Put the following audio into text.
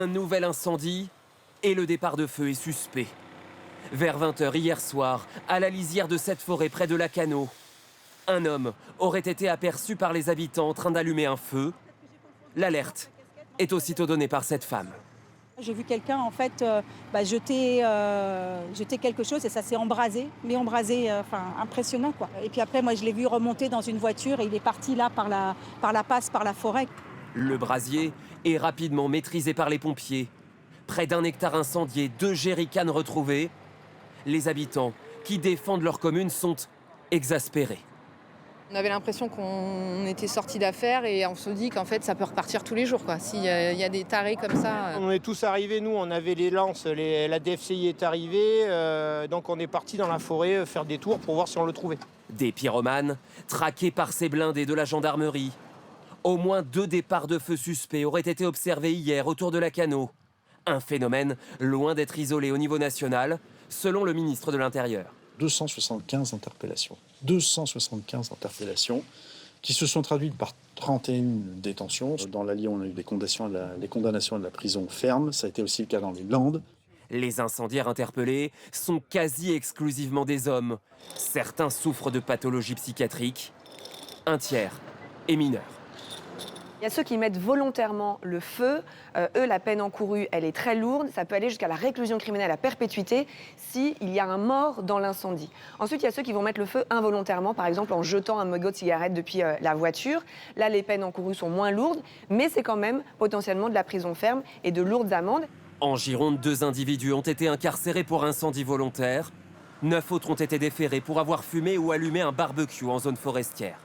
Un nouvel incendie et le départ de feu est suspect. Vers 20 h hier soir, à la lisière de cette forêt près de Lacanau, un homme aurait été aperçu par les habitants en train d'allumer un feu. L'alerte est aussitôt donnée par cette femme. J'ai vu quelqu'un en fait jeter quelque chose et ça s'est embrasé, mais embrasé, impressionnant quoi. Et puis après moi je l'ai vu remonter dans une voiture et il est parti là par la passe, par la forêt. Le brasier est rapidement maîtrisé par les pompiers. Près d'1 hectare incendié, 2 jerrycans retrouvés. Les habitants qui défendent leur commune sont exaspérés. On avait l'impression qu'on était sorti d'affaires et on se dit qu'en fait ça peut repartir tous les jours, quoi. S'il y a des tarés comme ça. On est tous arrivés, nous, on avait les lances, la DFCI est arrivée, donc on est parti dans la forêt faire des tours pour voir si on le trouvait. Des pyromanes traqués par ces blindés de la gendarmerie. Au moins 2 départs de feu suspects auraient été observés hier autour de Lacanau. Un phénomène loin d'être isolé au niveau national, selon le ministre de l'Intérieur. 275 interpellations. 275 interpellations qui se sont traduites par 31 détentions. Dans l'Allier, on a eu les condamnations à la prison ferme. Ça a été aussi le cas dans les Landes. Les incendiaires interpellés sont quasi exclusivement des hommes. Certains souffrent de pathologies psychiatriques. Un tiers est mineur. Il y a ceux qui mettent volontairement le feu. Eux, la peine encourue, elle est très lourde. Ça peut aller jusqu'à la réclusion criminelle à perpétuité s'il y a un mort dans l'incendie. Ensuite, il y a ceux qui vont mettre le feu involontairement, par exemple en jetant un mégot de cigarette depuis la voiture. Là, les peines encourues sont moins lourdes, mais c'est quand même potentiellement de la prison ferme et de lourdes amendes. En Gironde, 2 individus ont été incarcérés pour incendie volontaire. 9 autres ont été déférés pour avoir fumé ou allumé un barbecue en zone forestière.